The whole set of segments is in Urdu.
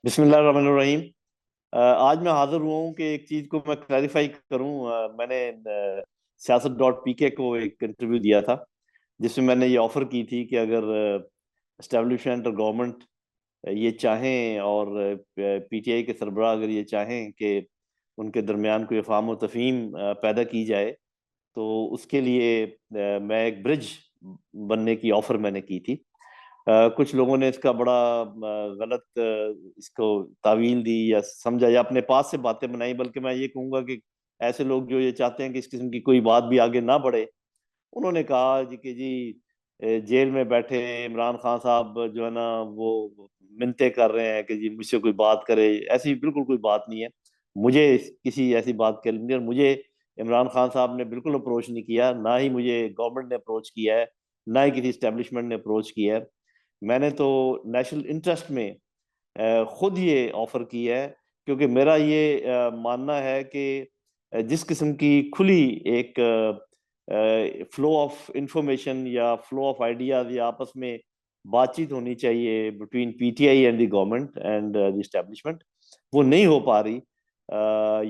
بسم اللہ الرحمن الرحیم۔ آج میں حاضر ہوا ہوں کہ ایک چیز کو میں کلیریفائی کروں۔ میں نے سیاست ڈاٹ پی کے کو ایک انٹرویو دیا تھا جس میں نے یہ آفر کی تھی کہ اگر اسٹیبلشمنٹ اور گورنمنٹ یہ چاہیں اور پی ٹی آئی کے سربراہ اگر یہ چاہیں کہ ان کے درمیان کوئی افہام و تفہیم پیدا کی جائے تو اس کے لیے میں ایک برج بننے کی آفر میں نے کی تھی۔ کچھ لوگوں نے اس کا بڑا غلط اس کو تعویل دی یا سمجھا یا اپنے پاس سے باتیں بنائی، بلکہ میں یہ کہوں گا کہ ایسے لوگ جو یہ چاہتے ہیں کہ اس قسم کی کوئی بات بھی آگے نہ بڑھے، انہوں نے کہا جی کہ جیل میں بیٹھے عمران خان صاحب جو ہے نا وہ منتیں کر رہے ہیں کہ جی مجھ سے کوئی بات کرے۔ ایسی بالکل کوئی بات نہیں ہے، مجھے کسی ایسی بات کے لیے مجھے عمران خان صاحب نے بالکل اپروچ نہیں کیا، نہ ہی مجھے گورنمنٹ نے اپروچ کیا ہے، نہ ہی کسی اسٹیبلشمنٹ نے اپروچ کیا ہے۔ میں نے تو نیشنل انٹرسٹ میں خود یہ آفر کی ہے، کیونکہ میرا یہ ماننا ہے کہ جس قسم کی کھلی ایک فلو آف انفارمیشن یا فلو آف آئیڈیاز یا آپس میں بات چیت ہونی چاہیے between P T I and the government and the establishment, وہ نہیں ہو پا رہی۔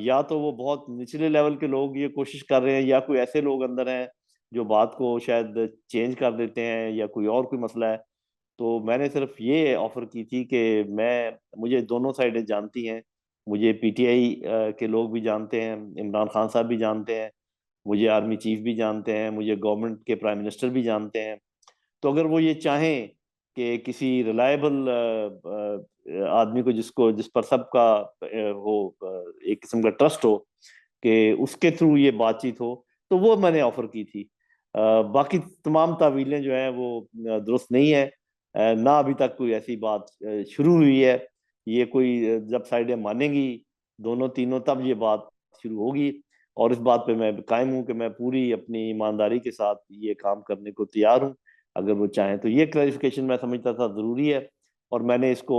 یا تو وہ بہت نچلے لیول کے لوگ یہ کوشش کر رہے ہیں، یا کوئی ایسے لوگ اندر ہیں جو بات کو شاید چینج کر دیتے ہیں، یا کوئی اور کوئی مسئلہ ہے۔ تو میں نے صرف یہ آفر کی تھی کہ مجھے دونوں سائڈیں جانتی ہیں، مجھے پی ٹی آئی کے لوگ بھی جانتے ہیں، عمران خان صاحب بھی جانتے ہیں، مجھے آرمی چیف بھی جانتے ہیں، مجھے گورنمنٹ کے پرائم منسٹر بھی جانتے ہیں۔ تو اگر وہ یہ چاہیں کہ کسی ریلائبل آدمی کو جس پر سب کا ہو ایک قسم کا ٹرسٹ ہو کہ اس کے تھرو یہ بات چیت ہو، تو وہ میں نے آفر کی تھی۔ باقی تمام تعویلیں جو ہیں وہ درست نہیں ہے، نہ ابھی تک کوئی ایسی بات شروع ہوئی ہے۔ یہ کوئی جب سائڈیں مانیں گی دونوں تینوں تب یہ بات شروع ہوگی، اور اس بات پہ میں قائم ہوں کہ میں پوری اپنی ایمانداری کے ساتھ یہ کام کرنے کو تیار ہوں اگر وہ چاہیں تو۔ یہ کلیریفیکیشن میں سمجھتا تھا ضروری ہے، اور میں نے اس کو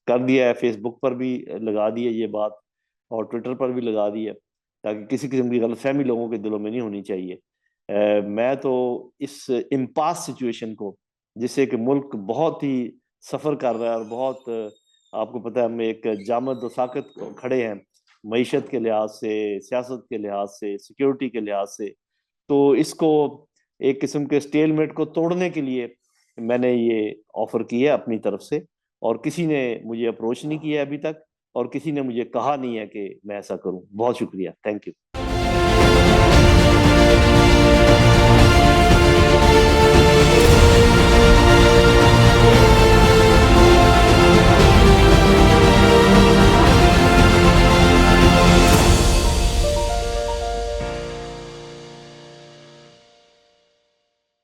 کر دیا ہے، فیس بک پر بھی لگا دی ہے یہ بات، اور ٹویٹر پر بھی لگا دی ہے، تاکہ کسی قسم کی غلط فہمی لوگوں کے دلوں میں نہیں ہونی چاہیے۔ میں تو اس امپاس سچویشن کو، جس سے کہ ملک بہت ہی سفر کر رہا ہے اور بہت آپ کو پتہ ہے ہم ایک جامد و ساکت کھڑے ہیں معیشت کے لحاظ سے، سیاست کے لحاظ سے، سیکیورٹی کے لحاظ سے، تو اس کو ایک قسم کے سٹیل میٹ کو توڑنے کے لیے میں نے یہ آفر کی ہے اپنی طرف سے، اور کسی نے مجھے اپروچ نہیں کیا ابھی تک، اور کسی نے مجھے کہا نہیں ہے کہ میں ایسا کروں۔ بہت شکریہ، تھینک یو۔